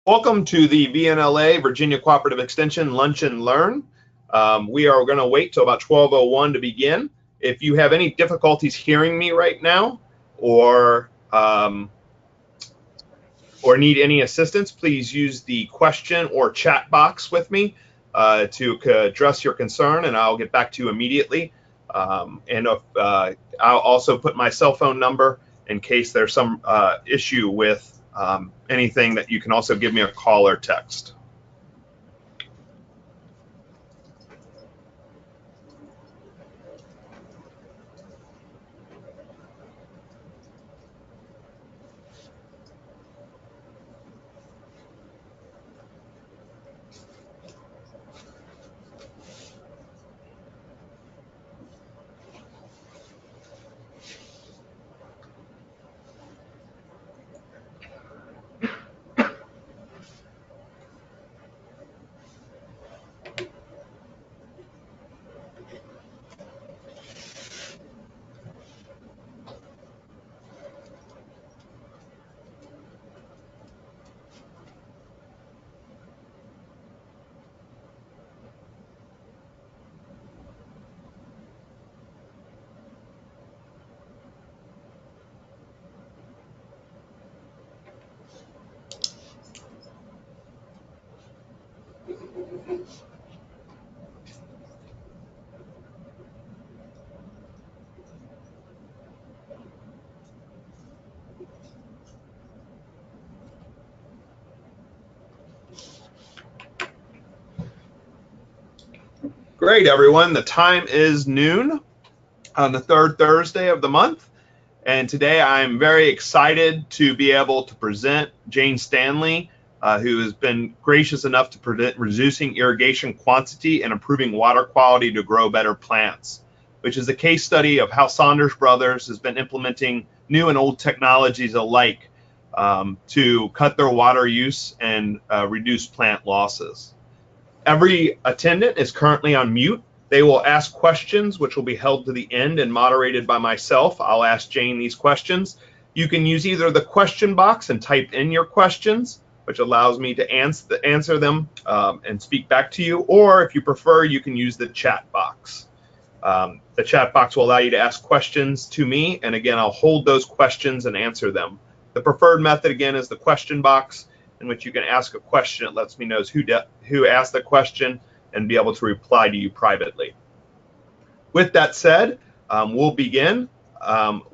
Welcome to the VNLA, Virginia Cooperative Extension Lunch and Learn. We are going to wait till about 12:01 to begin. If you have any difficulties hearing me right now or need any assistance, please use the question or chat box with me to address your concern, and I'll get back to you immediately. I'll also put my cell phone number in case there's some issue with anything, that you can also give me a call or text. Great, everyone. The time is noon on the third Thursday of the month. And today I'm very excited to be able to present Jane Stanley, who has been gracious enough to present Reducing Irrigation Quantity and Improving Water Quality to Grow Better Plants, which is a case study of how Saunders Brothers has been implementing new and old technologies alike to cut their water use and reduce plant losses. Every attendant is currently on mute. They will ask questions, which will be held to the end and moderated by myself. I'll ask Jane these questions. You can use either the question box and type in your questions, which allows me to answer them and speak back to you, or if you prefer, you can use the chat box. The chat box will allow you to ask questions to me, and again, I'll hold those questions and answer them. The preferred method, again, is the question box, in which you can ask a question. It lets me know who asked the question and be able to reply to you privately. With that said, we'll begin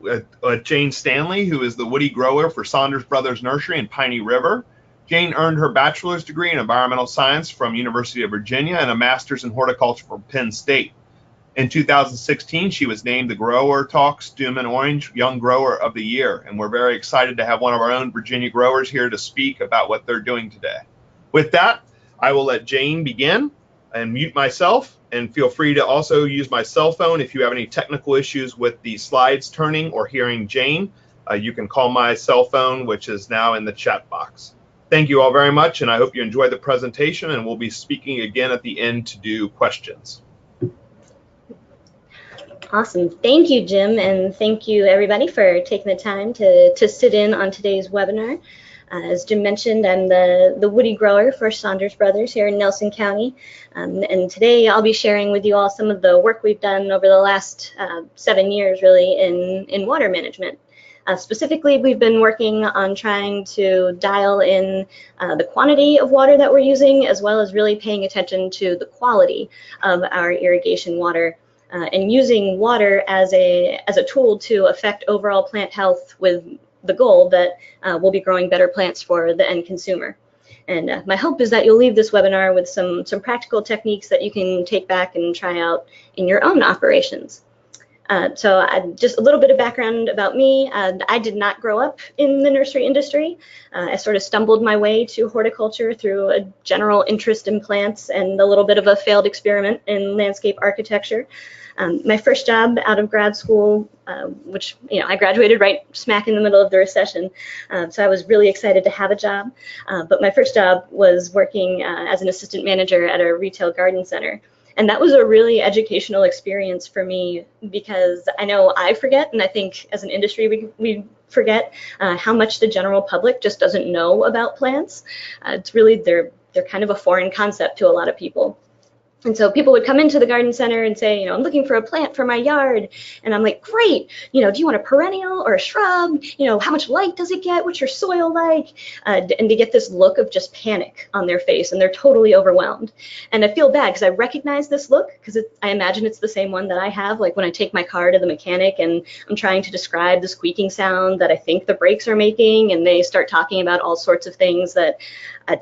with Jane Stanley, who is the woody grower for Saunders Brothers Nursery in Piney River. Jane earned her bachelor's degree in environmental science from University of Virginia and a master's in horticulture from Penn State. In 2016, she was named the Grower Talks Doom and Orange Young Grower of the Year, and we're very excited to have one of our own Virginia growers here to speak about what they're doing today. With that, I will let Jane begin and mute myself, and feel free to also use my cell phone if you have any technical issues with the slides turning or hearing Jane. You can call my cell phone, which is now in the chat box. Thank you all very much, and I hope you enjoyed the presentation, and we'll be speaking again at the end to do questions. Awesome. Thank you, Jim, and thank you, everybody, for taking the time to sit in on today's webinar. As Jim mentioned, I'm the woody grower for Saunders Brothers here in Nelson County, and today I'll be sharing with you all some of the work we've done over the last 7 years, really, in water management. Specifically, we've been working on trying to dial in the quantity of water that we're using, as well as really paying attention to the quality of our irrigation water. And using water as a tool to affect overall plant health, with the goal that we'll be growing better plants for the end consumer. And my hope is that you'll leave this webinar with some practical techniques that you can take back and try out in your own operations. Just a little bit of background about me. I did not grow up in the nursery industry. I sort of stumbled my way to horticulture through a general interest in plants and a little bit of a failed experiment in landscape architecture. My first job out of grad school, which, I graduated right smack in the middle of the recession, so I was really excited to have a job. But my first job was working as an assistant manager at a retail garden center. And that was a really educational experience for me, because I know I forget, and I think as an industry we forget how much the general public just doesn't know about plants. It's really, they're kind of a foreign concept to a lot of people. And so people would come into the garden center and say, I'm looking for a plant for my yard. And I'm like, great, do you want a perennial or a shrub? How much light does it get? What's your soil like? And to get this look of just panic on their face, and they're totally overwhelmed. And I feel bad because I recognize this look, because I imagine it's the same one that I have, like when I take my car to the mechanic and I'm trying to describe the squeaking sound that I think the brakes are making, and they start talking about all sorts of things that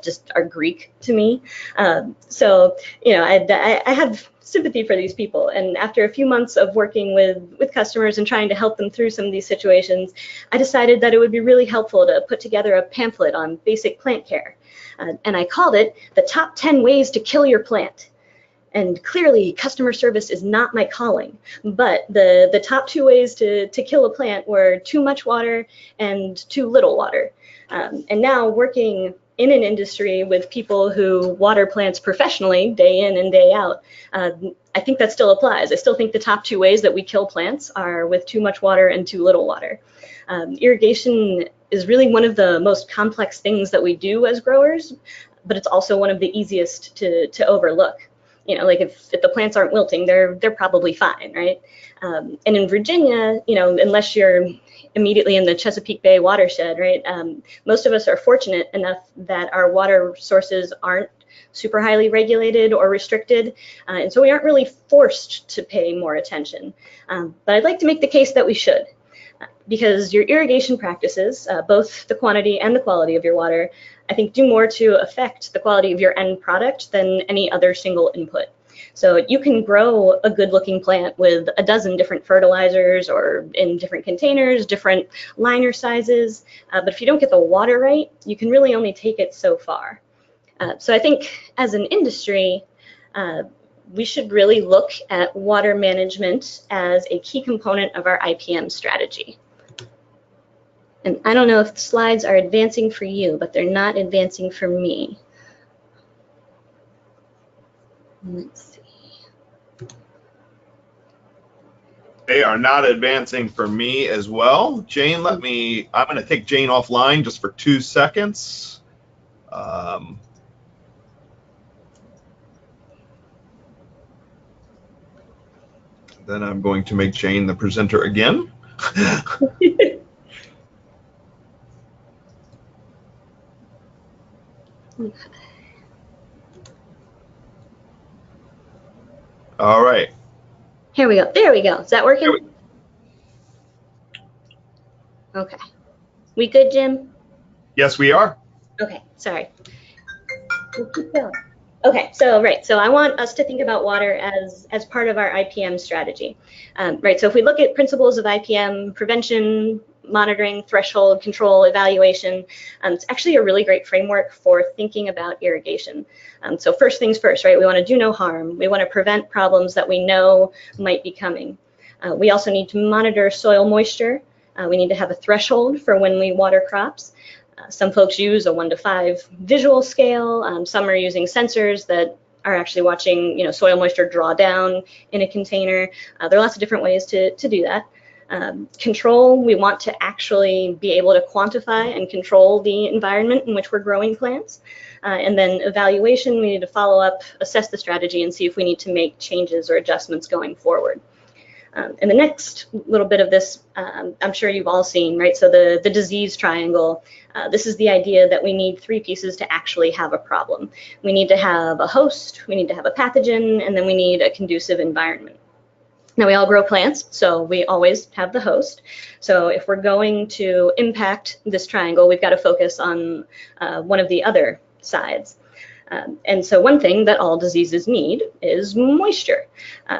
just are Greek to me. I have sympathy for these people. And after a few months of working with customers and trying to help them through some of these situations, I decided that it would be really helpful to put together a pamphlet on basic plant care. And I called it The Top 10 Ways to Kill Your Plant. And clearly, customer service is not my calling, but the top 2 ways to kill a plant were too much water and too little water. And now, working in an industry with people who water plants professionally day in and day out, I think that still applies. I still think the top 2 ways that we kill plants are with too much water and too little water. Irrigation is really one of the most complex things that we do as growers, but it's also one of the easiest to overlook. Like if the plants aren't wilting, they're probably fine, right? And in Virginia, unless you're immediately in the Chesapeake Bay watershed, right? Most of us are fortunate enough that our water sources aren't super highly regulated or restricted, and so we aren't really forced to pay more attention. But I'd like to make the case that we should, because your irrigation practices, both the quantity and the quality of your water, I think do more to affect the quality of your end product than any other single input. So you can grow a good-looking plant with a dozen different fertilizers or in different containers, different liner sizes, but if you don't get the water right, you can really only take it so far. So I think as an industry, we should really look at water management as a key component of our IPM strategy. And I don't know if the slides are advancing for you, but they're not advancing for me. Let's see. They are not advancing for me as well. Jane, I'm going to take Jane offline just for 2 seconds. Then I'm going to make Jane the presenter again. All right. Here we go. There we go. Is that working? Okay. We good, Jim? Yes, we are. Okay. Sorry. We'll keep going. Okay. So I want us to think about water as part of our IPM strategy. Right. So if we look at principles of IPM, prevention, monitoring, threshold, control, evaluation, it's actually a really great framework for thinking about irrigation. So first things first, right? We want to do no harm. We want to prevent problems that we know might be coming. We also need to monitor soil moisture. We need to have a threshold for when we water crops. Some folks use a 1 to 5 visual scale. Some are using sensors that are actually watching, soil moisture draw down in a container. There are lots of different ways to do that. Control, we want to actually be able to quantify and control the environment in which we're growing plants. And then evaluation, we need to follow up, assess the strategy, and see if we need to make changes or adjustments going forward. And the next little bit of this, I'm sure you've all seen, right? So the disease triangle, this is the idea that we need 3 pieces to actually have a problem. We need to have a host, we need to have a pathogen, and then we need a conducive environment. Now, we all grow plants, so we always have the host. So if we're going to impact this triangle, we've got to focus on one of the other sides. And so one thing that all diseases need is moisture,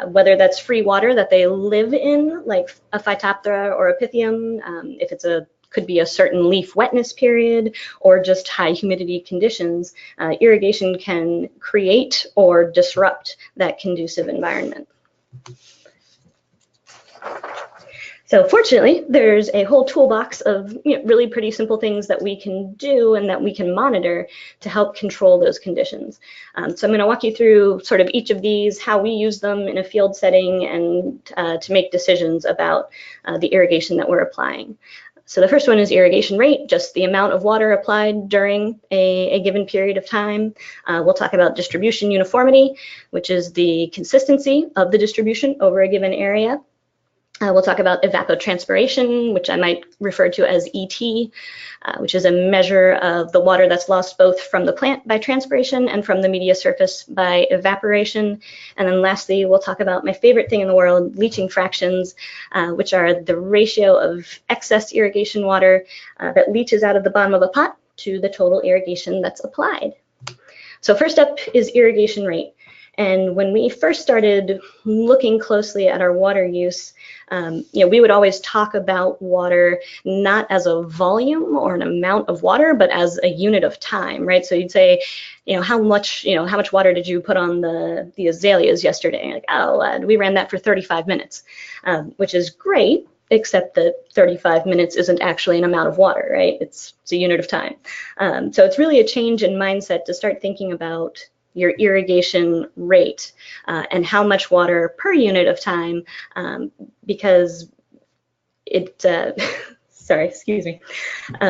whether that's free water that they live in, like a Phytophthora or a Pythium, if it's could be a certain leaf wetness period or just high humidity conditions, irrigation can create or disrupt that conducive environment. So fortunately, there's a whole toolbox of really pretty simple things that we can do and that we can monitor to help control those conditions. So I'm going to walk you through sort of each of these, how we use them in a field setting, and to make decisions about the irrigation that we're applying. So the first one is irrigation rate, just the amount of water applied during a given period of time. We'll talk about distribution uniformity, which is the consistency of the distribution over a given area. We'll talk about evapotranspiration, which I might refer to as ET, which is a measure of the water that's lost both from the plant by transpiration and from the media surface by evaporation. And then lastly, we'll talk about my favorite thing in the world, leaching fractions, which are the ratio of excess irrigation water that leaches out of the bottom of a pot to the total irrigation that's applied. So first up is irrigation rate. And when we first started looking closely at our water use, we would always talk about water not as a volume or an amount of water, but as a unit of time, right? So you'd say, how much water did you put on the azaleas yesterday? Like, oh, we ran that for 35 minutes, which is great, except that 35 minutes isn't actually an amount of water, right? It's a unit of time. So it's really a change in mindset to start thinking about your irrigation rate and how much water per unit of time, because it, sorry, excuse me,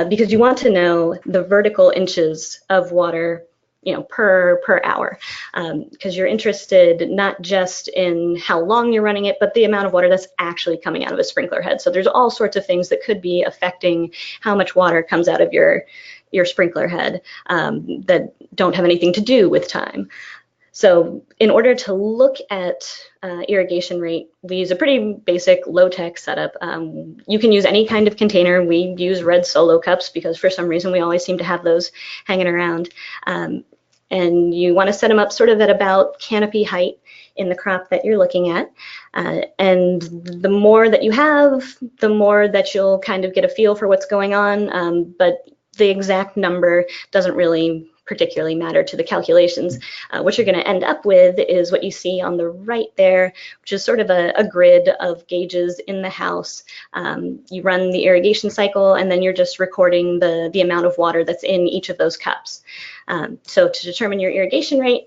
because you want to know the vertical inches of water, per hour, because you're interested not just in how long you're running it, but the amount of water that's actually coming out of a sprinkler head. So there's all sorts of things that could be affecting how much water comes out of your sprinkler head that don't have anything to do with time. So in order to look at irrigation rate, we use a pretty basic low-tech setup. You can use any kind of container. We use red Solo cups because for some reason we always seem to have those hanging around. And you want to set them up sort of at about canopy height in the crop that you're looking at. And the more that you have, the more that you'll kind of get a feel for what's going on. But the exact number doesn't really particularly matter to the calculations. What you're going to end up with is what you see on the right there, which is sort of a grid of gauges in the house. You run the irrigation cycle, and then you're just recording the amount of water that's in each of those cups. So to determine your irrigation rate,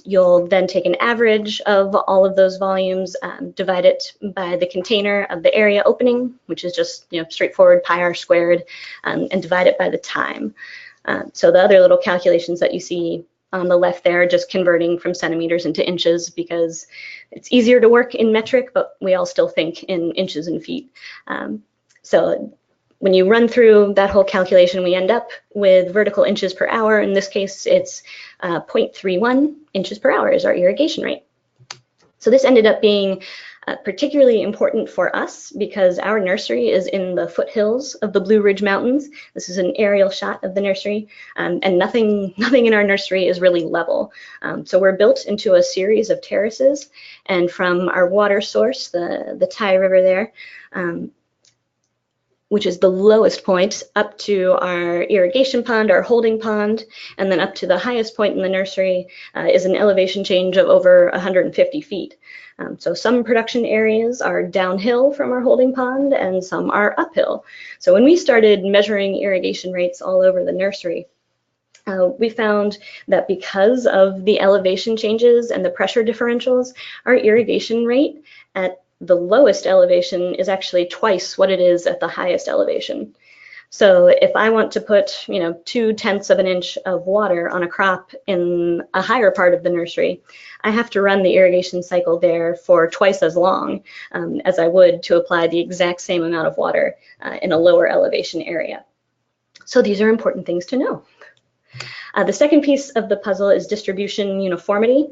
you'll then take an average of all of those volumes, divide it by the container of the area opening, which is just straightforward pi r squared, and divide it by the time. So the other little calculations that you see on the left there are just converting from centimeters into inches because it's easier to work in metric, but we all still think in inches and feet. So when you run through that whole calculation, we end up with vertical inches per hour. In this case, it's 0.31 inches per hour is our irrigation rate. So this ended up being particularly important for us because our nursery is in the foothills of the Blue Ridge Mountains. This is an aerial shot of the nursery, and nothing in our nursery is really level. So we're built into a series of terraces, and from our water source, the Ty River there, which is the lowest point, up to our irrigation pond, our holding pond, and then up to the highest point in the nursery is an elevation change of over 150 feet. So some production areas are downhill from our holding pond and some are uphill. So when we started measuring irrigation rates all over the nursery, we found that because of the elevation changes and the pressure differentials, our irrigation rate at the lowest elevation is actually twice what it is at the highest elevation. So if I want to put, 0.2 of an inch of water on a crop in a higher part of the nursery, I have to run the irrigation cycle there for twice as long as I would to apply the exact same amount of water in a lower elevation area. So these are important things to know. The second piece of the puzzle is distribution uniformity.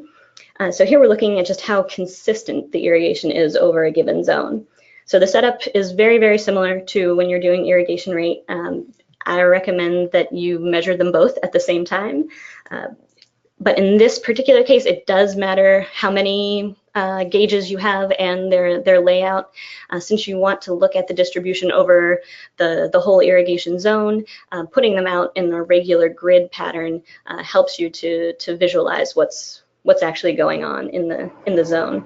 So here we're looking at just how consistent the irrigation is over a given zone. So the setup is very, very similar to when you're doing irrigation rate. I recommend that you measure them both at the same time. But in this particular case, it does matter how many gauges you have and their layout. Since you want to look at the distribution over the whole irrigation zone, putting them out in a regular grid pattern helps you to visualize what's actually going on in the zone.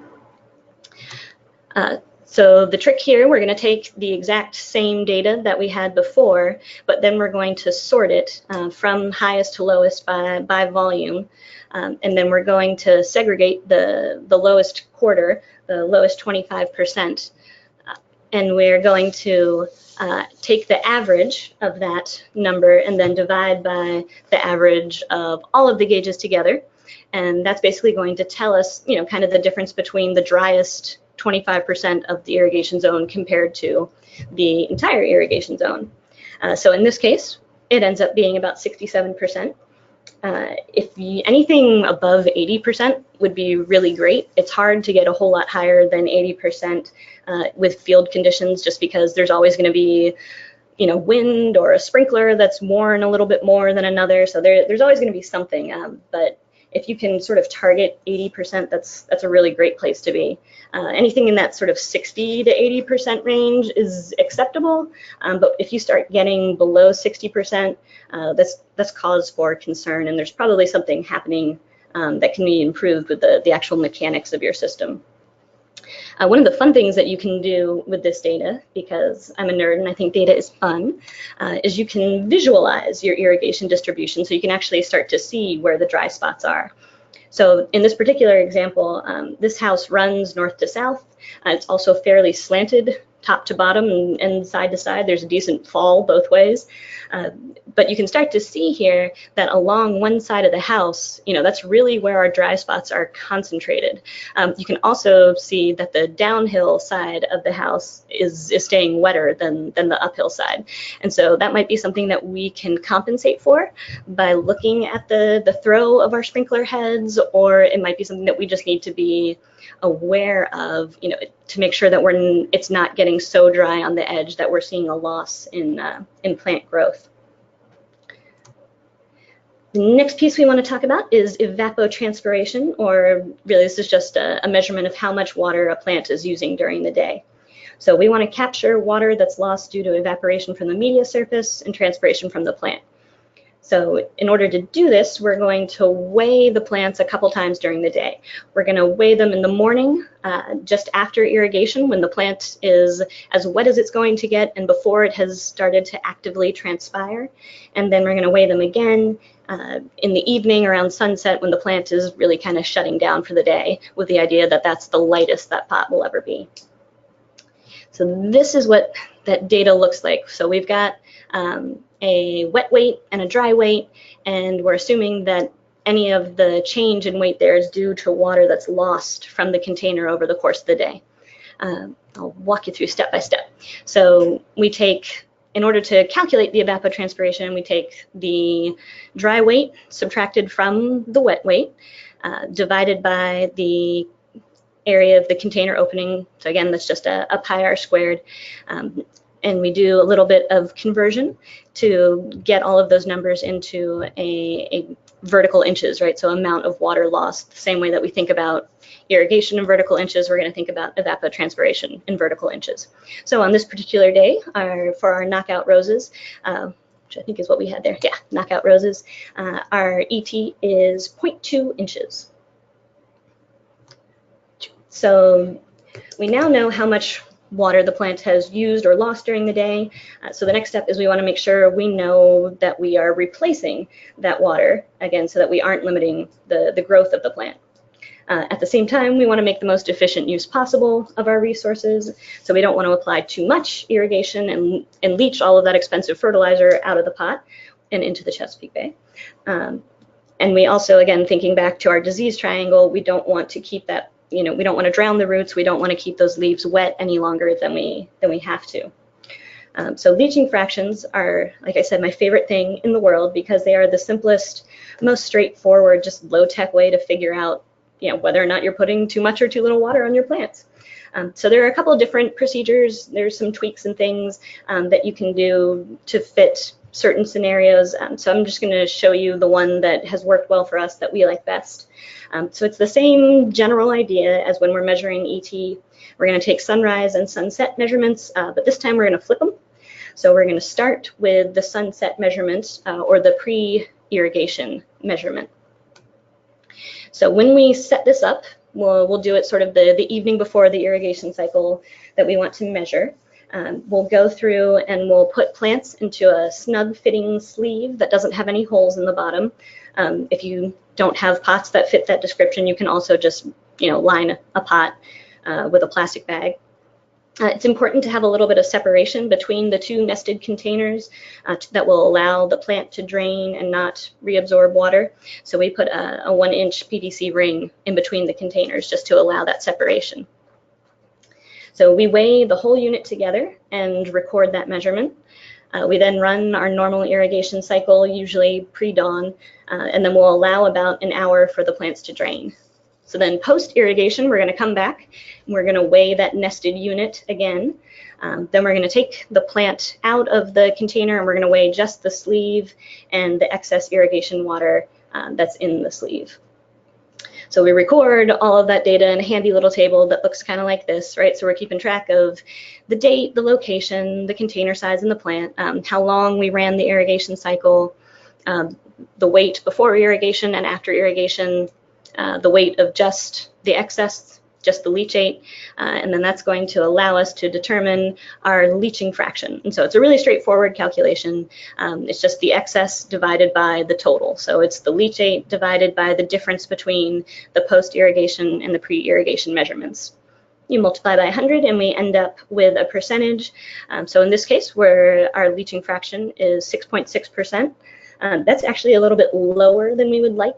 So the trick here, we're going to take the exact same data that we had before, but then we're going to sort it from highest to lowest by volume. And then we're going to segregate the lowest quarter, the lowest 25%, and we're going to take the average of that number and then divide by the average of all of the gauges together. And that's basically going to tell us, kind of the difference between the driest 25% of the irrigation zone compared to the entire irrigation zone. So in this case, it ends up being about 67%. Anything above 80% would be really great. It's hard to get a whole lot higher than 80% with field conditions, just because there's always going to be, wind or a sprinkler that's worn a little bit more than another. So there's always going to be something. But if you can sort of target 80%, that's a really great place to be. Anything in that sort of 60 to 80% range is acceptable, but if you start getting below 60%, that's cause for concern, and there's probably something happening that can be improved with the actual mechanics of your system. One of the fun things that you can do with this data, because I'm a nerd and I think data is fun, is you can visualize your irrigation distribution, so you can actually start to see where the dry spots are. So in this particular example, this house runs north to south. It's also fairly slanted top to bottom and side to side. There's a decent fall both ways. But you can start to see here that along one side of the house, that's really where our dry spots are concentrated. You can also see that the downhill side of the house is staying wetter than the uphill side. And so that might be something that we can compensate for by looking at the throw of our sprinkler heads, or it might be something that we just need to be aware of, to make sure that it's not getting so dry on the edge that we're seeing a loss in plant growth. The next piece we want to talk about is evapotranspiration, or really this is just a measurement of how much water a plant is using during the day. So we want to capture water that's lost due to evaporation from the media surface and transpiration from the plant. So in order to do this, we're going to weigh the plants a couple times during the day. We're going to weigh them in the morning, just after irrigation, when the plant is as wet as it's going to get and before it has started to actively transpire. And then we're going to weigh them again in the evening around sunset, when the plant is really kind of shutting down for the day, with the idea that that's the lightest that pot will ever be. So this is what that data looks like. So we've got a wet weight and a dry weight, and we're assuming that any of the change in weight there is due to water that's lost from the container over the course of the day. I'll walk you through step by step. So we take, in order to calculate the evapotranspiration, we take the dry weight subtracted from the wet weight, divided by the area of the container opening. So again, that's just a pi r squared. And we do a little bit of conversion to get all of those numbers into a vertical inches, right? So amount of water lost. The same way that we think about irrigation in vertical inches, we're going to think about evapotranspiration in vertical inches. So on this particular day, for our knockout roses, which I think is what we had there, yeah, knockout roses, our ET is 0.2 inches. So we now know how much water the plant has used or lost during the day. So the next step is we want to make sure we know that we are replacing that water, again, so that we aren't limiting the growth of the plant. At the same time, we want to make the most efficient use possible of our resources. So we don't want to apply too much irrigation and leach all of that expensive fertilizer out of the pot and into the Chesapeake Bay. And we also, again, thinking back to our disease triangle, we don't want to keep that, we don't want to drown the roots. We don't want to keep those leaves wet any longer than we have to. So leaching fractions are, like I said, my favorite thing in the world, because they are the simplest, most straightforward, just low-tech way to figure out, whether or not you're putting too much or too little water on your plants. So there are a couple of different procedures. There's some tweaks and things that you can do to fit certain scenarios. So I'm just going to show you the one that has worked well for us, that we like best. So it's the same general idea as when we're measuring ET. We're going to take sunrise and sunset measurements, but this time we're going to flip them. So we're going to start with the sunset measurement, or the pre-irrigation measurement. So when we set this up, we'll do it sort of the evening before the irrigation cycle that we want to measure. We'll go through and we'll put plants into a snug fitting sleeve that doesn't have any holes in the bottom. If you don't have pots that fit that description, you can also just line a pot with a plastic bag. It's important to have a little bit of separation between the two nested containers that will allow the plant to drain and not reabsorb water. So we put a 1-inch PVC ring in between the containers just to allow that separation. So we weigh the whole unit together and record that measurement. We then run our normal irrigation cycle, usually pre-dawn, and then we'll allow about an hour for the plants to drain. So then post-irrigation, we're going to come back and we're going to weigh that nested unit again. Then we're going to take the plant out of the container and we're going to weigh just the sleeve and the excess irrigation water that's in the sleeve. So we record all of that data in a handy little table that looks kind of like this, right? So we're keeping track of the date, the location, the container size in the plant, how long we ran the irrigation cycle, the weight before irrigation and after irrigation, the weight of just the excess, just the leachate, and then that's going to allow us to determine our leaching fraction. And so it's a really straightforward calculation. It's just the excess divided by the total. So it's the leachate divided by the difference between the post-irrigation and the pre-irrigation measurements. You multiply by 100 and we end up with a percentage. So in this case, where our leaching fraction is 6.6%, that's actually a little bit lower than we would like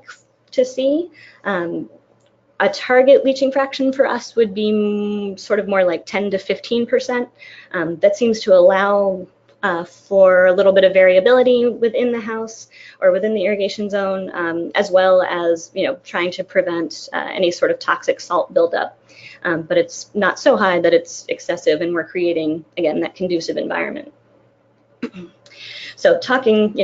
to see. A target leaching fraction for us would be sort of more like 10 to 15%. That seems to allow for a little bit of variability within the house or within the irrigation zone, as well as trying to prevent any sort of toxic salt buildup. But it's not so high that it's excessive, and we're creating, again, that conducive environment. So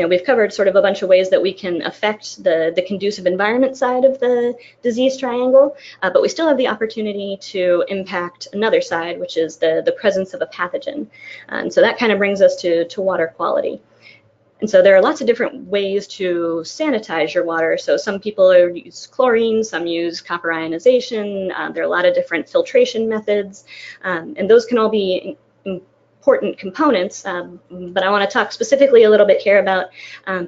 we've covered sort of a bunch of ways that we can affect the conducive environment side of the disease triangle, but we still have the opportunity to impact another side, which is the presence of a pathogen. And so that kind of brings us to water quality. And so there are lots of different ways to sanitize your water. So some people use chlorine, some use copper ionization. There are a lot of different filtration methods, and those can all be important components, but I want to talk specifically a little bit here about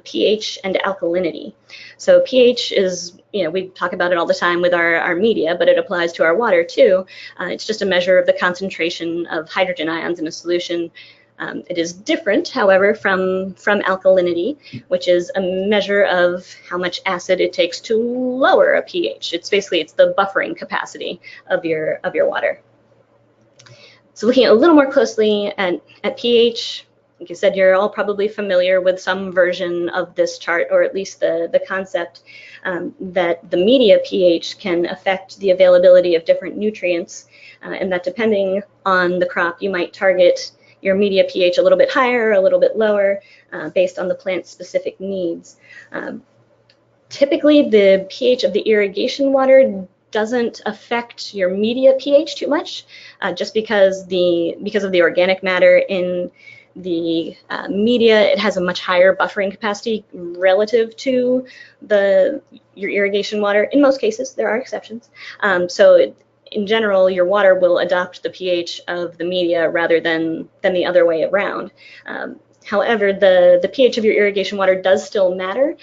pH and alkalinity. So pH is, we talk about it all the time with our media, but it applies to our water too. It's just a measure of the concentration of hydrogen ions in a solution. It is different, however, from alkalinity, which is a measure of how much acid it takes to lower a pH. It's the buffering capacity of your water. So looking a little more closely at pH, like I said, you're all probably familiar with some version of this chart, or at least the concept that the media pH can affect the availability of different nutrients, and that depending on the crop, you might target your media pH a little bit higher or a little bit lower based on the plant's specific needs. Typically, the pH of the irrigation water doesn't affect your media pH too much, just because of the organic matter in the media. It has a much higher buffering capacity relative to your irrigation water. In most cases, there are exceptions. In general, your water will adopt the pH of the media rather than the other way around. However, the pH of your irrigation water does still matter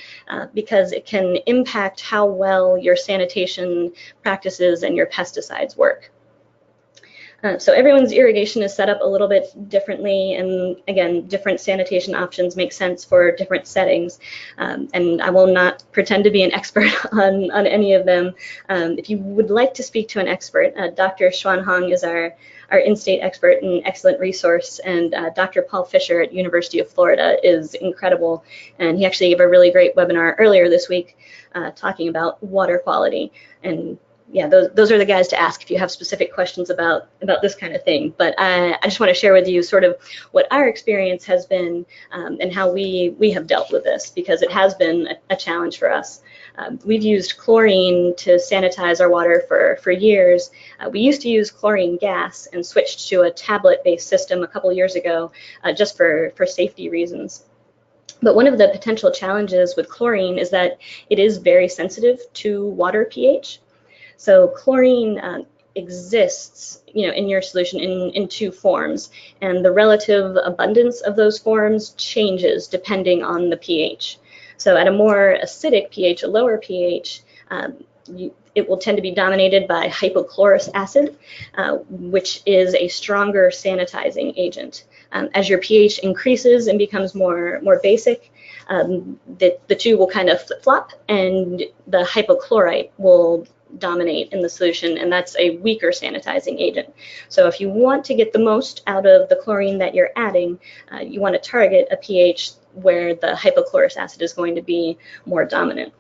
because it can impact how well your sanitation practices and your pesticides work. So everyone's irrigation is set up a little bit differently, and again, different sanitation options make sense for different settings. And I will not pretend to be an expert on any of them. If you would like to speak to an expert, Dr. Xuan Hong is our in-state expert and excellent resource, and Dr. Paul Fisher at University of Florida is incredible, and he actually gave a really great webinar earlier this week talking about water quality. And yeah, those are the guys to ask if you have specific questions about this kind of thing. But I just want to share with you sort of what our experience has been and how we have dealt with this, because it has been a challenge for us. We've used chlorine to sanitize our water for years. We used to use chlorine gas and switched to a tablet-based system a couple years ago just for safety reasons. But one of the potential challenges with chlorine is that it is very sensitive to water pH. So chlorine exists, in your solution in two forms, and the relative abundance of those forms changes depending on the pH. So at a more acidic pH, a lower pH, it will tend to be dominated by hypochlorous acid, which is a stronger sanitizing agent. As your pH increases and becomes more basic, the two will kind of flip-flop, and the hypochlorite will dominate in the solution, and that's a weaker sanitizing agent. So if you want to get the most out of the chlorine that you're adding, you want to target a pH where the hypochlorous acid is going to be more dominant.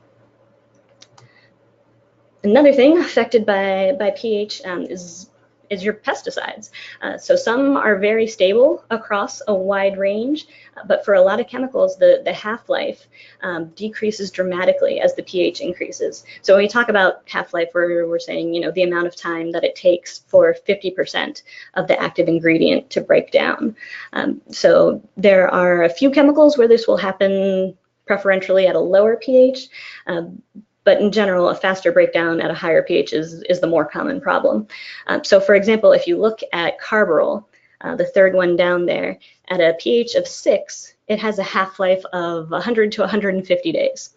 Another thing affected by pH is your pesticides. So some are very stable across a wide range, but for a lot of chemicals, the half-life decreases dramatically as the pH increases. So when we talk about half-life, we're saying, the amount of time that it takes for 50% of the active ingredient to break down. So there are a few chemicals where this will happen preferentially at a lower pH, but in general, a faster breakdown at a higher pH is the more common problem. So for example, if you look at carbaryl, the third one down there, at a pH of 6, it has a half-life of 100 to 150 days.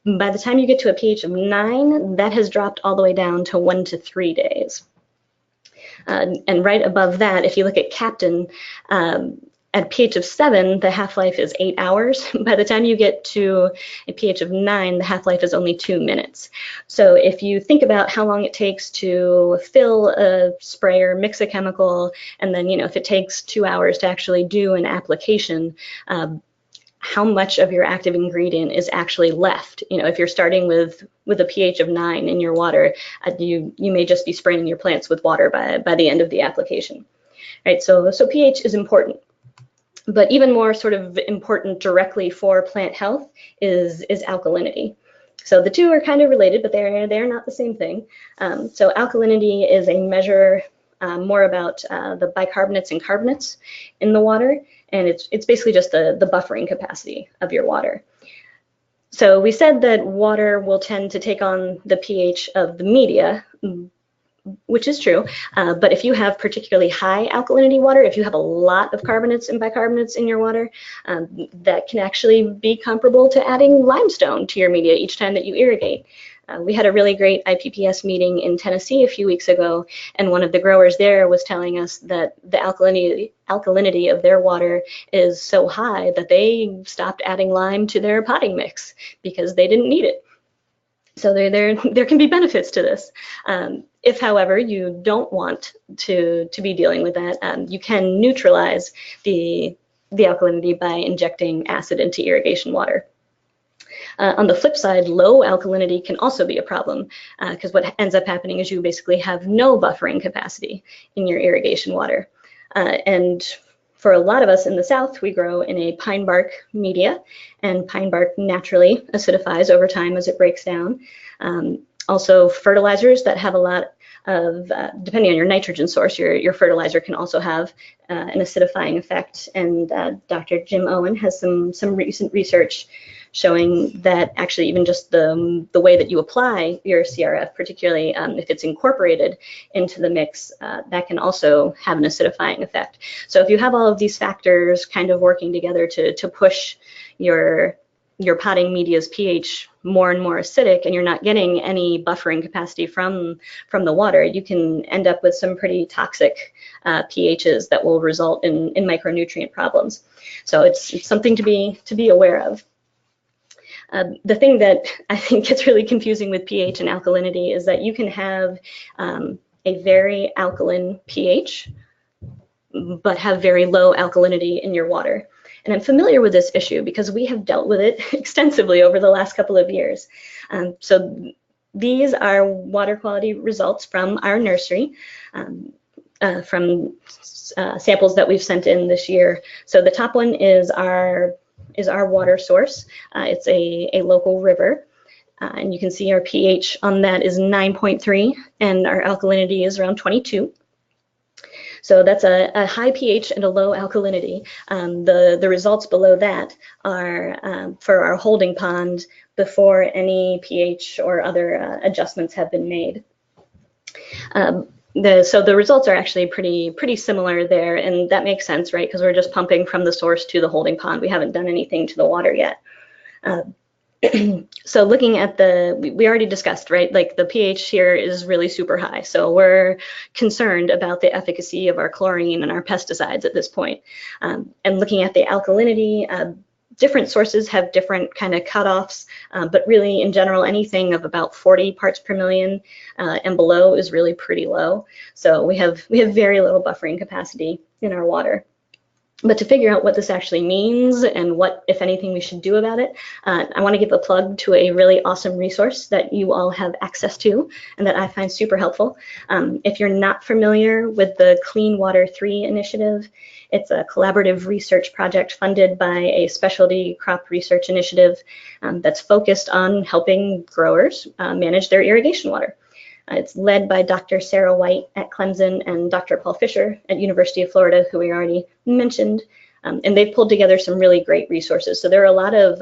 By the time you get to a pH of 9, that has dropped all the way down to 1 to 3 days. And right above that, if you look at Captain, at a pH of 7, the half-life is 8 hours. By the time you get to a pH of 9, the half-life is only 2 minutes. So if you think about how long it takes to fill a sprayer, mix a chemical, and then, if it takes 2 hours to actually do an application, how much of your active ingredient is actually left? If you're starting with a pH of 9 in your water, you may just be spraying your plants with water by the end of the application. Right, so pH is important. But even more sort of important directly for plant health is alkalinity. So the two are kind of related, but they're not the same thing. So alkalinity is a measure more about the bicarbonates and carbonates in the water, and it's basically just the buffering capacity of your water. So we said that water will tend to take on the pH of the media, which is true, but if you have particularly high alkalinity water, if you have a lot of carbonates and bicarbonates in your water, that can actually be comparable to adding limestone to your media each time that you irrigate. We had a really great IPPS meeting in Tennessee a few weeks ago, and one of the growers there was telling us that the alkalinity of their water is so high that they stopped adding lime to their potting mix because they didn't need it. So there can be benefits to this. If, however, you don't want to be dealing with that, you can neutralize the alkalinity by injecting acid into irrigation water. On the flip side, low alkalinity can also be a problem because what ends up happening is you basically have no buffering capacity in your irrigation water. And for a lot of us in the South, we grow in a pine bark media, and pine bark naturally acidifies over time as it breaks down. Also, fertilizers that have a lot of, depending on your nitrogen source, your fertilizer can also have an acidifying effect. And Dr. Jim Owen has some recent research showing that actually even just the way that you apply your CRF, particularly if it's incorporated into the mix, that can also have an acidifying effect. So if you have all of these factors kind of working together to push your potting media's pH more and more acidic, and you're not getting any buffering capacity from the water, you can end up with some pretty toxic pHs that will result in micronutrient problems. So it's something to be aware of. The thing that I think gets really confusing with pH and alkalinity is that you can have a very alkaline pH, but have very low alkalinity in your water. And I'm familiar with this issue because we have dealt with it extensively over the last couple of years. So these are water quality results from our nursery, from samples that we've sent in this year. So the top one is our water source. It's a local river, and you can see our pH on that is 9.3, and our alkalinity is around 22. So that's a high pH and a low alkalinity. The results below that are for our holding pond before any pH or other adjustments have been made. So the results are actually pretty similar there, and that makes sense, right? Because we're just pumping from the source to the holding pond. We haven't done anything to the water yet. So looking at we already discussed, right? Like the pH here is really super high. So we're concerned about the efficacy of our chlorine and our pesticides at this point. And looking at the alkalinity, different sources have different kind of cutoffs, but really in general, anything of about 40 parts per million and below is really pretty low. So we have very little buffering capacity in our water. But to figure out what this actually means and what, if anything, we should do about it, I want to give a plug to a really awesome resource that you all have access to and that I find super helpful. If you're not familiar with the Clean Water 3 initiative, it's a collaborative research project funded by a specialty crop research initiative that's focused on helping growers manage their irrigation water. It's led by Dr. Sarah White at Clemson and Dr. Paul Fisher at University of Florida, who we already mentioned. And they've pulled together some really great resources. So there are a lot of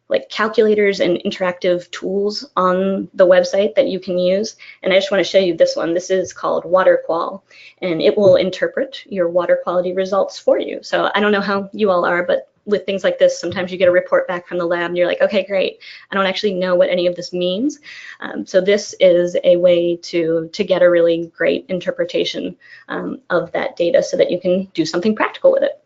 like calculators and interactive tools on the website that you can use. And I just want to show you this one. This is called WaterQual, and it will interpret your water quality results for you. So I don't know how you all are, but with things like this, sometimes you get a report back from the lab and you're like, okay, great. I don't actually know what any of this means. So this is a way to get a really great interpretation of that data so that you can do something practical with it.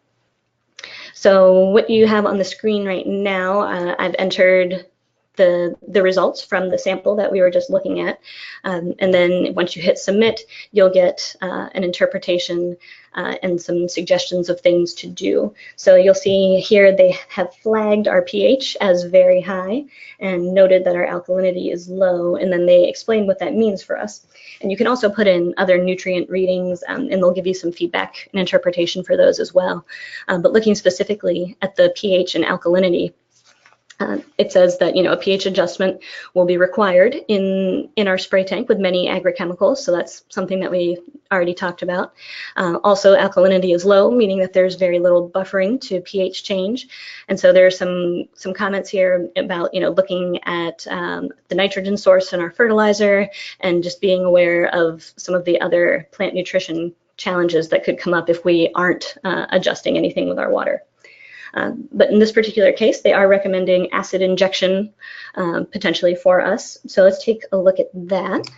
So what you have on the screen right now, I've entered the results from the sample that we were just looking at. And then once you hit submit, you'll get an interpretation and some suggestions of things to do. So you'll see here they have flagged our pH as very high and noted that our alkalinity is low, and then they explain what that means for us. And you can also put in other nutrient readings and they'll give you some feedback and interpretation for those as well. But looking specifically at the pH and alkalinity, it says that, you know, a pH adjustment will be required in our spray tank with many agrochemicals, so that's something that we already talked about. Also, alkalinity is low, meaning that there's very little buffering to pH change, and so there are some comments here about, you know, looking at the nitrogen source in our fertilizer and just being aware of some of the other plant nutrition challenges that could come up if we aren't adjusting anything with our water. But in this particular case, they are recommending acid injection potentially for us. So let's take a look at that.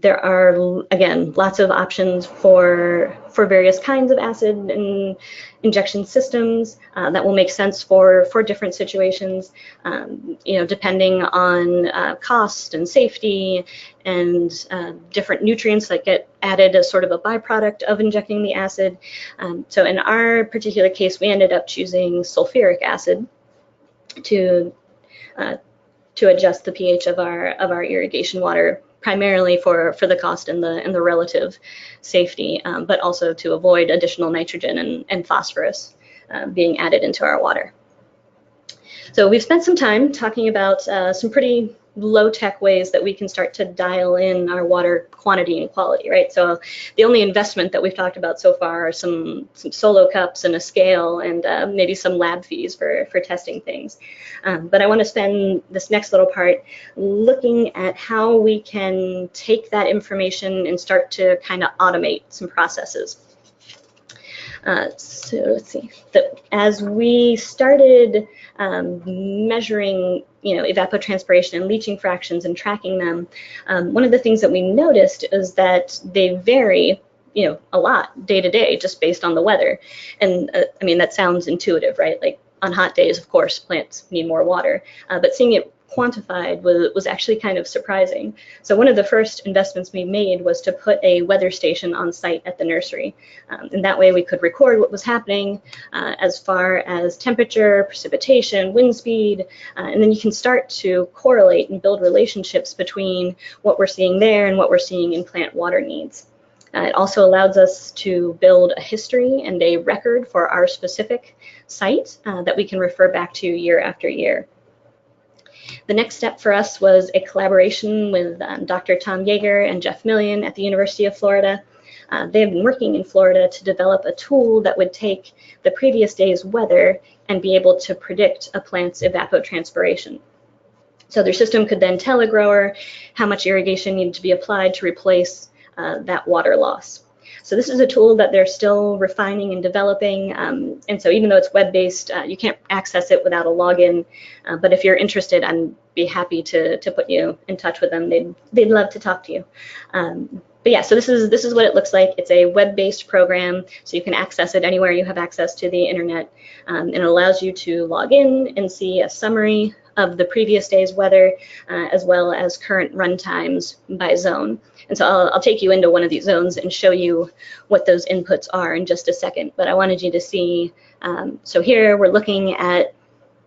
There are, again, lots of options for various kinds of acid and injection systems that will make sense for different situations, you know, depending on cost and safety and different nutrients that get added as sort of a byproduct of injecting the acid. So in our particular case, we ended up choosing sulfuric acid to adjust the pH of our irrigation water, primarily for the cost and the relative safety, but also to avoid additional nitrogen and phosphorus being added into our water. So we've spent some time talking about some pretty low-tech ways that we can start to dial in our water quantity and quality, right? So the only investment that we've talked about so far are some solo cups and a scale and maybe some lab fees for testing things. But I want to spend this next little part looking at how we can take that information and start to kind of automate some processes. So let's see. As we started measuring, you know, evapotranspiration and leaching fractions and tracking them, one of the things that we noticed is that they vary, you know, a lot day to day just based on the weather. And I mean, that sounds intuitive, right? Like on hot days, of course, plants need more water, but seeing it quantified was actually kind of surprising. So one of the first investments we made was to put a weather station on site at the nursery. And that way we could record what was happening as far as temperature, precipitation, wind speed, and then you can start to correlate and build relationships between what we're seeing there and what we're seeing in plant water needs. It also allows us to build a history and a record for our specific site that we can refer back to year after year. The next step for us was a collaboration with Dr. Tom Yeager and Jeff Millian at the University of Florida. They have been working in Florida to develop a tool that would take the previous day's weather and be able to predict a plant's evapotranspiration. So their system could then tell a grower how much irrigation needed to be applied to replace that water loss. So this is a tool that they're still refining and developing, and so even though it's web-based, you can't access it without a login, but if you're interested, I'd be happy to put you in touch with them. They'd love to talk to you. But yeah, so this is what it looks like. It's a web-based program, so you can access it anywhere you have access to the internet, and it allows you to log in and see a summary of the previous day's weather, as well as current run times by zone. And so I'll take you into one of these zones and show you what those inputs are in just a second. But I wanted you to see, so here we're looking at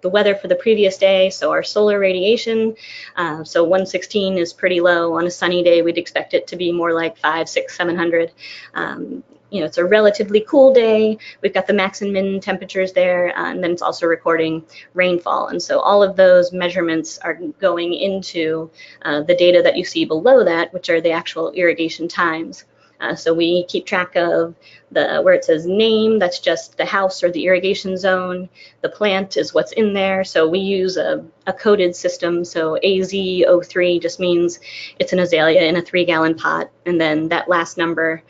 the weather for the previous day, so our solar radiation, so 116 is pretty low. On a sunny day, we'd expect it to be more like 500, 600, 700. You know, it's a relatively cool day. We've got the max and min temperatures there, and then it's also recording rainfall. And so all of those measurements are going into the data that you see below that, which are the actual irrigation times. So we keep track of where it says name, that's just the house or the irrigation zone. The plant is what's in there. So we use a coded system. So AZ03 just means it's an azalea in a 3-gallon pot. And then that last number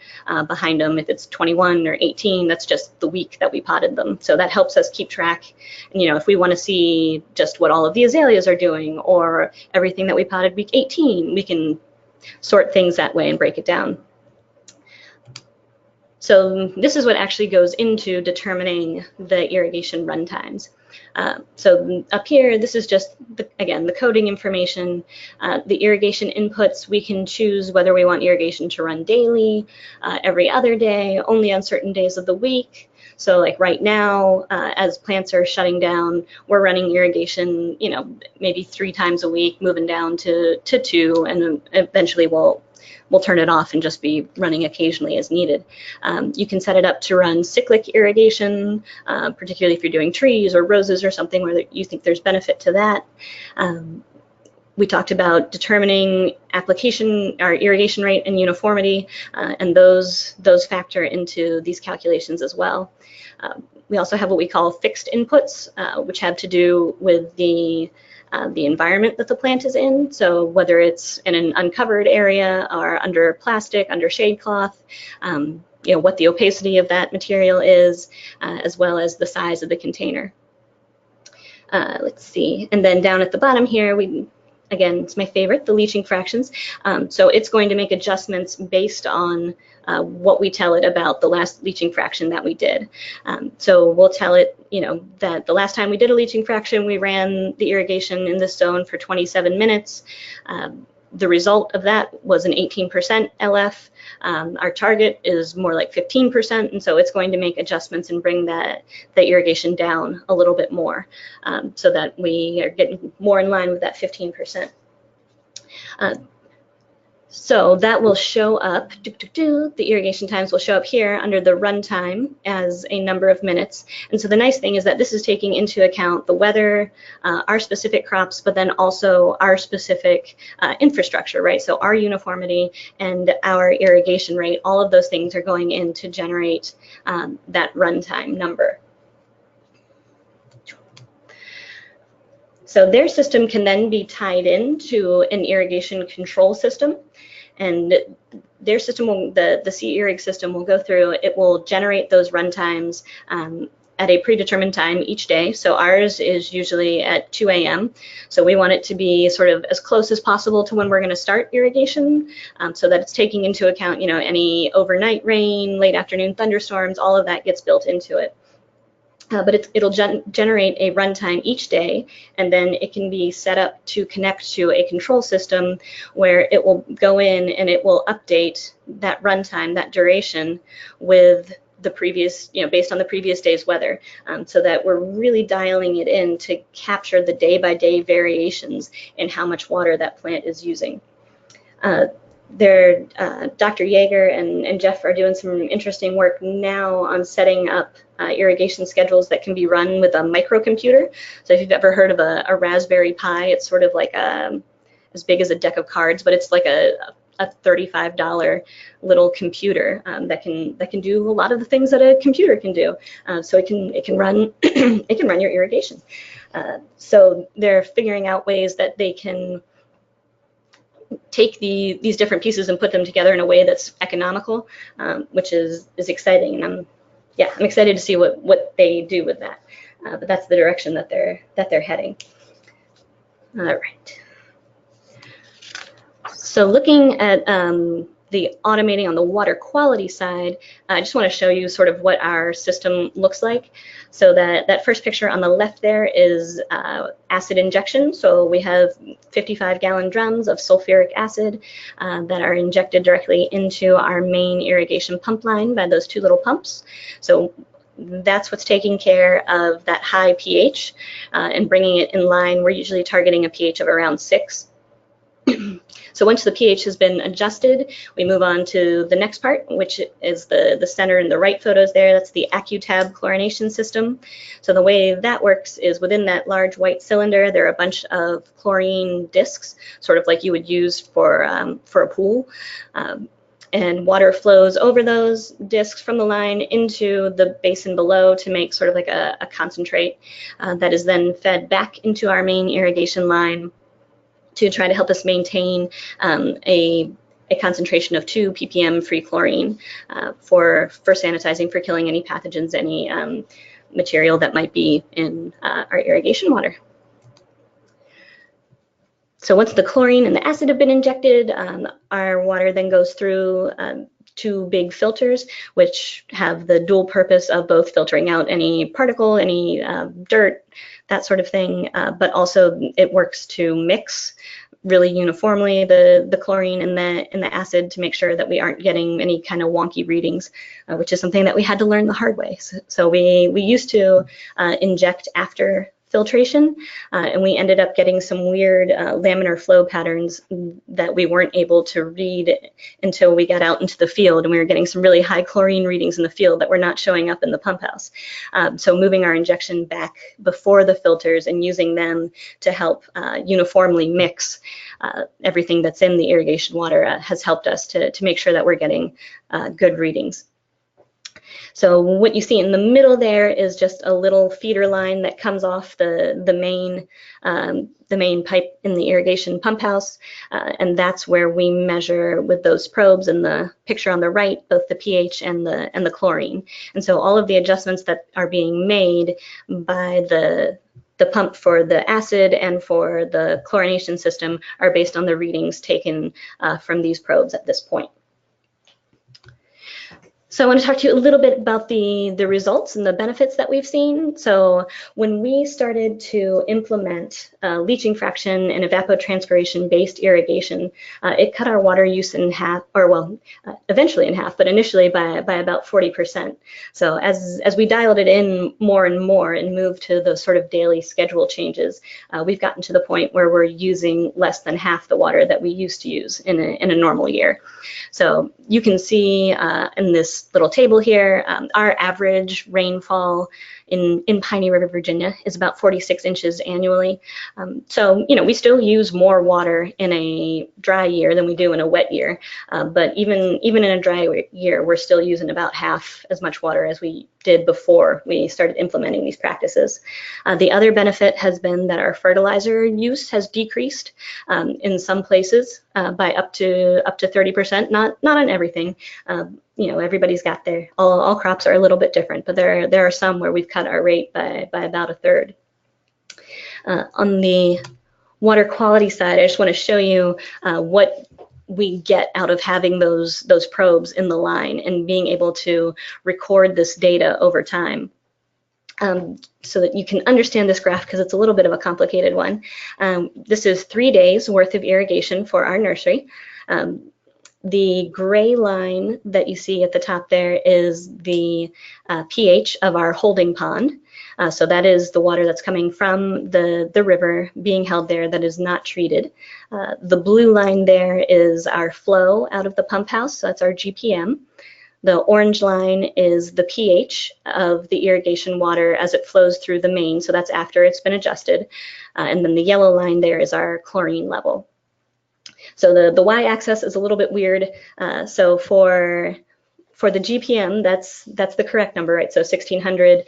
behind them, if it's 21 or 18, that's just the week that we potted them. So that helps us keep track. And, you know, if we want to see just what all of the azaleas are doing or everything that we potted week 18, we can sort things that way and break it down. So this is what actually goes into determining the irrigation run times. So up here, this is just, again, the coding information. The irrigation inputs, we can choose whether we want irrigation to run daily, every other day, only on certain days of the week. So like right now, as plants are shutting down, we're running irrigation, you know, maybe 3 times a week, moving down to 2, and eventually we'll turn it off and just be running occasionally as needed. You can set it up to run cyclic irrigation, particularly if you're doing trees or roses or something where you think there's benefit to that. We talked about determining application or irrigation rate and uniformity, and those factor into these calculations as well. We also have what we call fixed inputs, which have to do with the environment that the plant is in. So whether it's in an uncovered area or under plastic, under shade cloth, you know, what the opacity of that material is, as well as the size of the container. Let's see, and then down at the bottom here, again, it's my favorite, the leaching fractions. So it's going to make adjustments based on what we tell it about the last leaching fraction that we did. So we'll tell it, you know, that the last time we did a leaching fraction, we ran the irrigation in this zone for 27 minutes. The result of that was an 18% LF. Our target is more like 15%, and so it's going to make adjustments and bring the irrigation down a little bit more, so that we are getting more in line with that 15%. So that will show up, the irrigation times will show up here under the runtime as a number of minutes. And so the nice thing is that this is taking into account the weather, our specific crops, but then also our specific infrastructure, right? So our uniformity and our irrigation rate, all of those things are going in to generate that runtime number. So their system can then be tied into an irrigation control system, and their system, the C-Irrig system will go through, it will generate those run times at a predetermined time each day. So ours is usually at 2 a.m. So we want it to be sort of as close as possible to when we're going to start irrigation, so that it's taking into account, you know, any overnight rain, late afternoon thunderstorms, all of that gets built into it. But it'll generate a runtime each day, and then it can be set up to connect to a control system where it will go in and it will update that runtime, that duration, with the previous, you know, based on the previous day's weather, so that we're really dialing it in to capture the day-by-day variations in how much water that plant is using. Dr. Yeager and Jeff are doing some interesting work now on setting up irrigation schedules that can be run with a microcomputer. So if you've ever heard of a Raspberry Pi, it's sort of like as big as a deck of cards, but it's like a $35 little computer that can do a lot of the things that a computer can do. So it can run it can run your irrigation. So they're figuring out ways that they can take these different pieces and put them together in a way that's economical, which is exciting. And I'm excited to see what they do with that. But that's the direction that they're heading. All right. So looking at the automating on the water quality side, I just want to show you sort of what our system looks like. So that first picture on the left there is acid injection. So we have 55-gallon drums of sulfuric acid that are injected directly into our main irrigation pump line by those two little pumps. So that's what's taking care of that high pH and bringing it in line. We're usually targeting a pH of around 6. So once the pH has been adjusted, we move on to the next part, which is the center in the right photos there. That's the AccuTab chlorination system. So the way that works is within that large white cylinder, there are a bunch of chlorine discs, sort of like you would use for a pool. And water flows over those discs from the line into the basin below to make sort of like a concentrate that is then fed back into our main irrigation line to try to help us maintain a concentration of 2 ppm free chlorine for sanitizing, for killing any pathogens, any material that might be in our irrigation water. So once the chlorine and the acid have been injected, our water then goes through 2 big filters, which have the dual purpose of both filtering out any particle, any dirt, that sort of thing, but also it works to mix really uniformly the chlorine and the acid to make sure that we aren't getting any kind of wonky readings, which is something that we had to learn the hard way. So we used to inject after filtration, and we ended up getting some weird laminar flow patterns that we weren't able to read until we got out into the field, and we were getting some really high chlorine readings in the field that were not showing up in the pump house. So moving our injection back before the filters and using them to help uniformly mix everything that's in the irrigation water has helped us to make sure that we're getting good readings. So what you see in the middle there is just a little feeder line that comes off the main pipe in the irrigation pump house, and that's where we measure with those probes in the picture on the right, both the pH and the chlorine. And so all of the adjustments that are being made by the pump for the acid and for the chlorination system are based on the readings taken from these probes at this point. So I want to talk to you a little bit about the results and the benefits that we've seen. So when we started to implement leaching fraction and evapotranspiration based irrigation, it cut our water use in half, or well, eventually in half, but initially by about 40%. So as we dialed it in more and more and moved to those sort of daily schedule changes, we've gotten to the point where we're using less than half the water that we used to use in a normal year. So you can see in this little table here, our average rainfall in Piney River, Virginia is about 46 inches annually. So, you know, we still use more water in a dry year than we do in a wet year. But even in a dry year, we're still using about half as much water as we did before we started implementing these practices. The other benefit has been that our fertilizer use has decreased in some places by up to 30%, not on everything. You know, everybody's got their, all crops are a little bit different, but there are some where we've cut our rate by about a third. On the water quality side, I just want to show you what we get out of having those probes in the line and being able to record this data over time. So that you can understand this graph, because it's a little bit of a complicated one. This is 3 days worth of irrigation for our nursery. The gray line that you see at the top there is the pH of our holding pond. So that is the water that's coming from the river being held there that is not treated. The blue line there is our flow out of the pump house, so that's our GPM. The orange line is the pH of the irrigation water as it flows through the main, so that's after it's been adjusted. And then the yellow line there is our chlorine level. So the y-axis is a little bit weird. So for the GPM, that's the correct number, right? So 1,600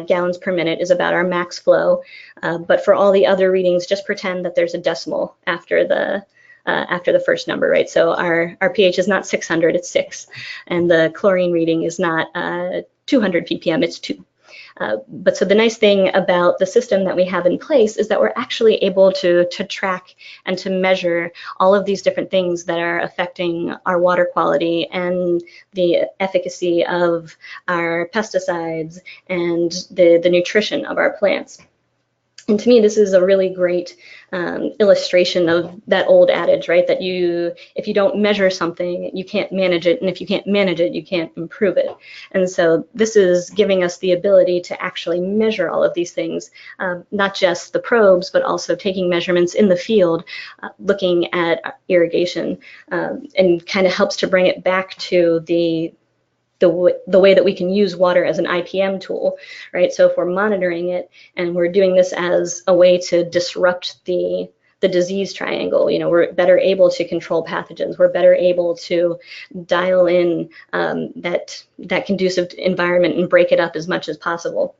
gallons per minute is about our max flow. But for all the other readings, just pretend that there's a decimal after the after the first number, right? So our pH is not 600, it's 6. And the chlorine reading is not 200 ppm, it's 2. But so the nice thing about the system that we have in place is that we're actually able to track and to measure all of these different things that are affecting our water quality and the efficacy of our pesticides and the nutrition of our plants. And to me, this is a really great illustration of that old adage, right? That if you don't measure something, you can't manage it. And if you can't manage it, you can't improve it. And so this is giving us the ability to actually measure all of these things, not just the probes, but also taking measurements in the field, looking at irrigation, and kind of helps to bring it back to the way that we can use water as an IPM tool, right? So if we're monitoring it and we're doing this as a way to disrupt the disease triangle, you know, we're better able to control pathogens. We're better able to dial in that conducive environment and break it up as much as possible.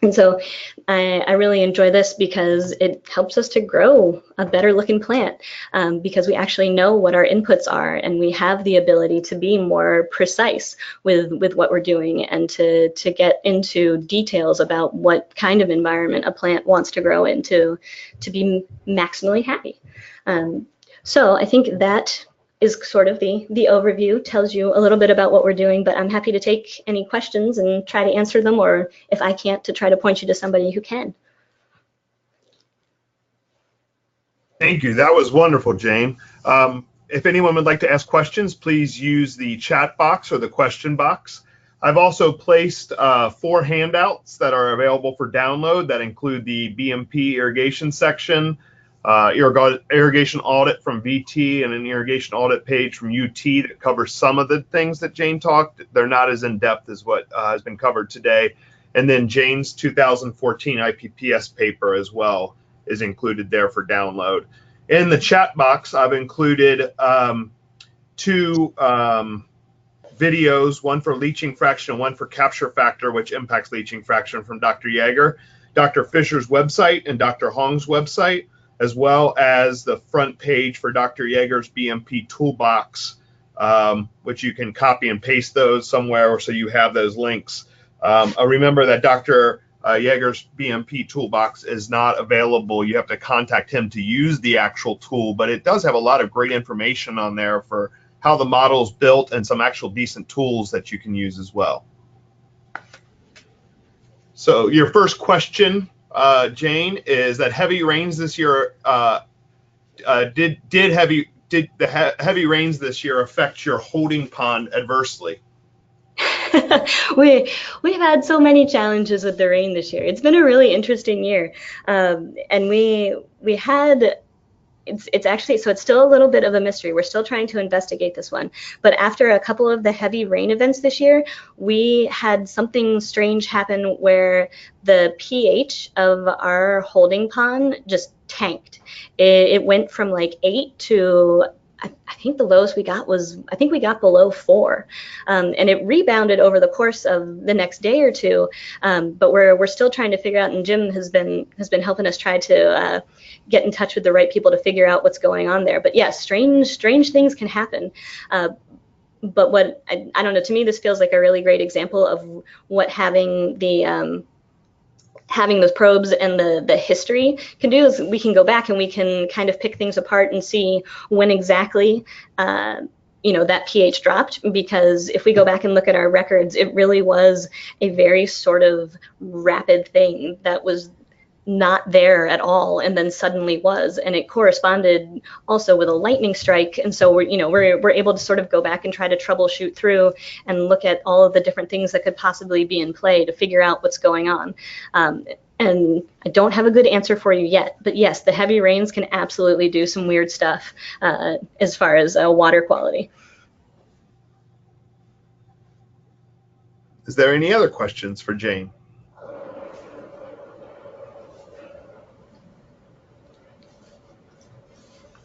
And so I really enjoy this because it helps us to grow a better looking plant, because we actually know what our inputs are and we have the ability to be more precise with what we're doing and to get into details about what kind of environment a plant wants to grow into to be maximally happy. So I think that is sort of the overview, tells you a little bit about what we're doing, but I'm happy to take any questions and try to answer them, or if I can't, to try to point you to somebody who can. Thank you. That was wonderful, Jane. If anyone would like to ask questions, please use the chat box or the question box. I've also placed 4 handouts that are available for download that include the BMP irrigation section, irrigation audit from VT, and an irrigation audit page from UT that covers some of the things that Jane talked. They're not as in-depth as what has been covered today. And then Jane's 2014 IPPS paper as well is included there for download. In the chat box, I've included 2 videos, one for leaching fraction and one for capture factor, which impacts leaching fraction, from Dr. Yeager, Dr. Fisher's website, and Dr. Hong's website, as well as the front page for Dr. Yeager's BMP toolbox, which you can copy and paste those somewhere so you have those links. Remember that Dr. Yeager's BMP toolbox is not available. You have to contact him to use the actual tool, but it does have a lot of great information on there for how the model is built and some actual decent tools that you can use as well. So your first question, Jane, is that heavy rains this year, did the heavy rains this year affect your holding pond adversely? We've had so many challenges with the rain this year. It's been a really interesting year, and we had. It's actually, so it's still a little bit of a mystery. We're still trying to investigate this one. But after a couple of the heavy rain events this year, we had something strange happen where the pH of our holding pond just tanked. It went from like 8 to, I think the lowest we got was, I think we got below 4, and it rebounded over the course of the next day or two. But we're still trying to figure out, and Jim has been helping us try to get in touch with the right people to figure out what's going on there. But yes, strange things can happen. But what I don't know, to me this feels like a really great example of what having the having those probes and the history can do is we can go back and we can kind of pick things apart and see when exactly you know, that pH dropped, because if we go back and look at our records, it really was a very sort of rapid thing that was not there at all and then suddenly was, and it corresponded also with a lightning strike. And so we're able to sort of go back and try to troubleshoot through and look at all of the different things that could possibly be in play to figure out what's going on. And I don't have a good answer for you yet, but yes, the heavy rains can absolutely do some weird stuff as far as water quality. Is there any other questions for Jane?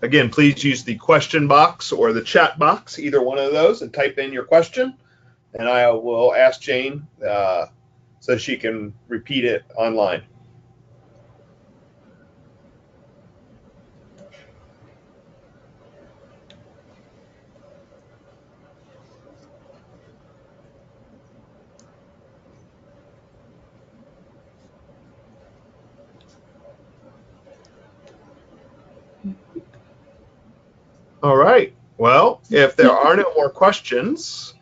Again, please use the question box or the chat box, either one of those, and type in your question, and I will ask Jane so she can repeat it online. All right. Well, if there are no more questions,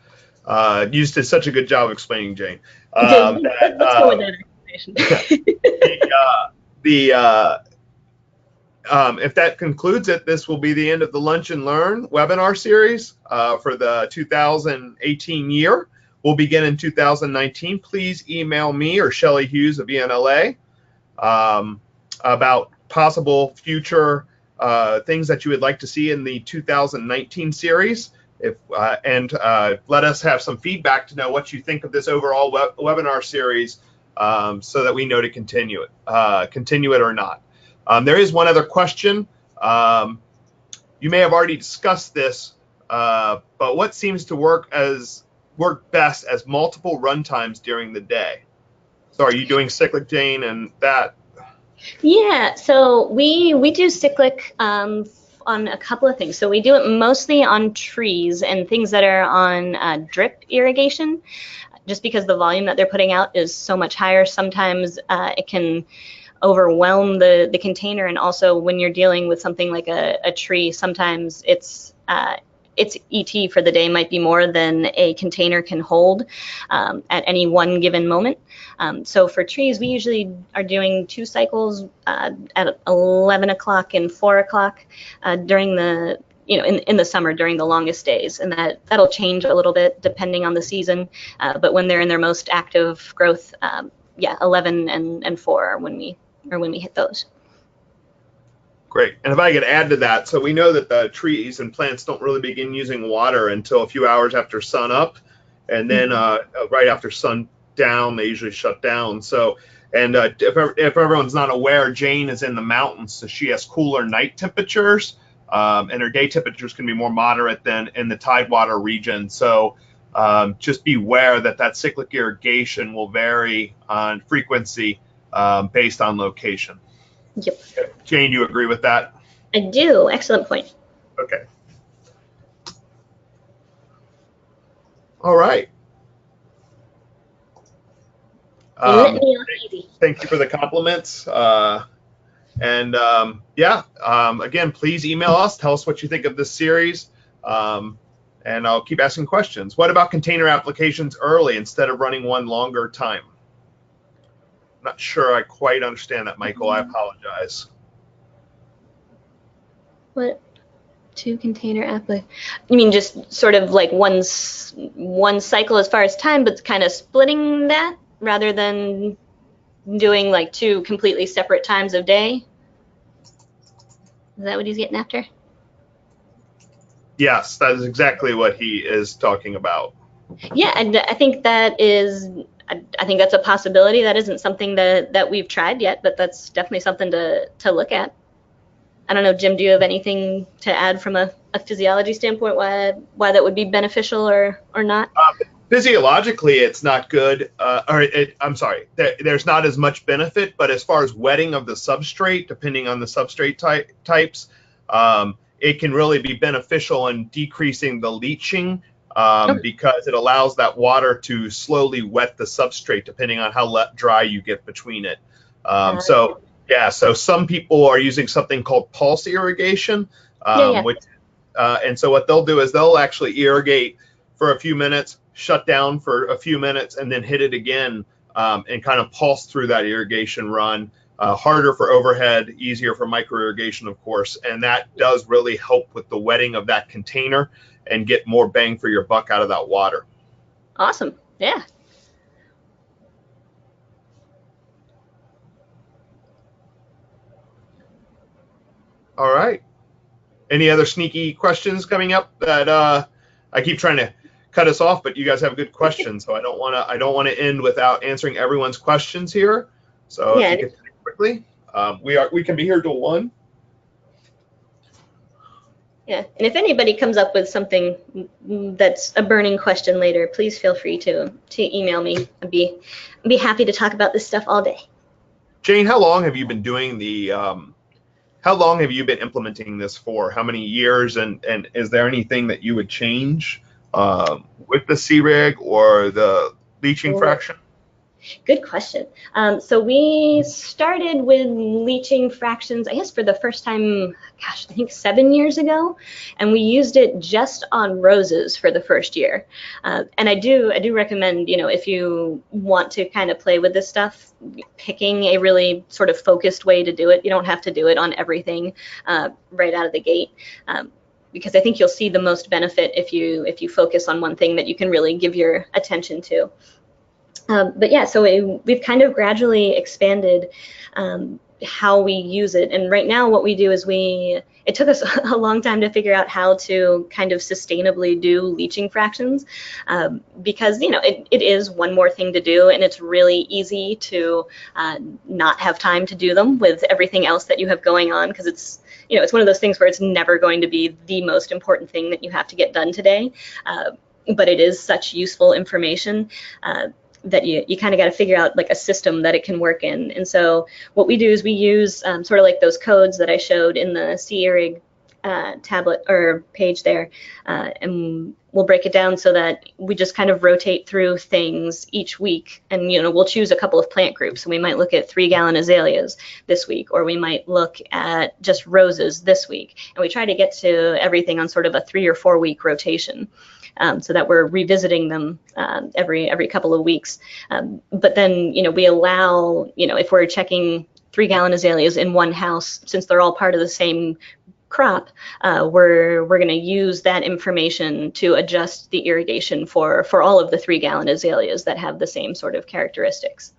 you just did such a good job explaining, Jane. Let's go with that explanation. The if that concludes it, this will be the end of the Lunch and Learn webinar series for the 2018 year. We'll begin in 2019. Please email me or Shelley Hughes of VNLA about possible future things that you would like to see in the 2019 series. And let us have some feedback to know what you think of this overall webinar series so that we know to continue it or not. There is one other question. You may have already discussed this, but what seems to work best as multiple run times during the day? So are you doing cyclic, Jane, and that? Yeah, so we do cyclic on a couple of things. So we do it mostly on trees and things that are on drip irrigation, just because the volume that they're putting out is so much higher. Sometimes it can overwhelm the container, and also when you're dealing with something like a tree, sometimes its ET for the day might be more than a container can hold at any one given moment. So for trees, we usually are doing 2 cycles at 11 o'clock and 4 o'clock during the in the summer during the longest days, and that'll change a little bit depending on the season. But when they're in their most active growth, 11 and 4 are when we hit those. Great. And if I could add to that, so we know that the trees and plants don't really begin using water until a few hours after sun up, and then right after sun down, they usually shut down. So, and if everyone's not aware, Jane is in the mountains, so she has cooler night temperatures, and her day temperatures can be more moderate than in the tidewater region. So just beware that cyclic irrigation will vary on frequency based on location. Yep. Jane, do you agree with that? I do. Excellent point. Okay. All right. Let me off easy. Thank you for the compliments. Again, please email us. Tell us what you think of this series. And I'll keep asking questions. What about container applications early instead of running one longer time? I'm not sure I quite understand that, Michael. I apologize. What? 2 container applications? You mean just sort of like one cycle as far as time, but kind of splitting that rather than doing like 2 completely separate times of day? Is that what he's getting after? Yes, that is exactly what he is talking about. Yeah, and I think that is. I think that's a possibility. That isn't something that we've tried yet, but that's definitely something to look at. I don't know, Jim, do you have anything to add from a physiology standpoint why that would be beneficial or not? Physiologically, it's not good. I'm sorry, there's not as much benefit, but as far as wetting of the substrate, depending on the substrate types, it can really be beneficial in decreasing the leaching because it allows that water to slowly wet the substrate depending on how dry you get between it. So some people are using something called pulse irrigation, which and so what they'll do is they'll actually irrigate for a few minutes, shut down for a few minutes, and then hit it again and kind of pulse through that irrigation run. Harder for overhead, easier for micro irrigation, of course, and that does really help with the wetting of that container and get more bang for your buck out of that water. Awesome. Yeah. All right. Any other sneaky questions coming up that I keep trying to cut us off, but you guys have good questions, so I don't want to end without answering everyone's questions here. So if you could quickly, we can be here till 1. Yeah, and if anybody comes up with something that's a burning question later, please feel free to email me. I'd be happy to talk about this stuff all day. Jane, how long have you been doing how long have you been implementing this for? How many years? And is there anything that you would change with the C-Rig or the leaching fraction? Good question. So we started with leaching fractions, I guess, for the first time, gosh, I think 7 years ago, and we used it just on roses for the first year. And I do recommend, if you want to kind of play with this stuff, picking a really sort of focused way to do it. You don't have to do it on everything right out of the gate. Because I think you'll see the most benefit if you focus on one thing that you can really give your attention to. But yeah, so we've kind of gradually expanded how we use it. And right now what we do is it took us a long time to figure out how to kind of sustainably do leaching fractions because, it is one more thing to do, and it's really easy to not have time to do them with everything else that you have going on, because it's one of those things where it's never going to be the most important thing that you have to get done today. But it is such useful information that you kind of got to figure out like a system that it can work in. And so what we do is we use sort of like those codes that I showed in the C-Irrig tablet or page there, and we'll break it down so that we just kind of rotate through things each week. And we'll choose a couple of plant groups, and we might look at 3-gallon azaleas this week, or we might look at just roses this week, and we try to get to everything on sort of a 3 or 4 week rotation. So that we're revisiting them every couple of weeks. But then, we allow, if we're checking 3-gallon azaleas in one house, since they're all part of the same crop, we're going to use that information to adjust the irrigation for all of the 3-gallon azaleas that have the same sort of characteristics.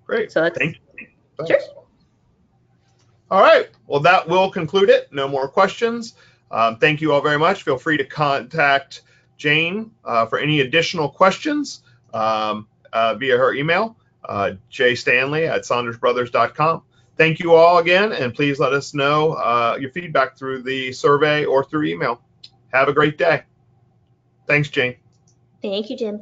Great. So that's, thank you. Thanks. Sure. All right. Well, that will conclude it. No more questions. Thank you all very much. Feel free to contact Jane for any additional questions via her email, jstanley@saundersbrothers.com. Thank you all again, and please let us know your feedback through the survey or through email. Have a great day. Thanks, Jane. Thank you, Jim.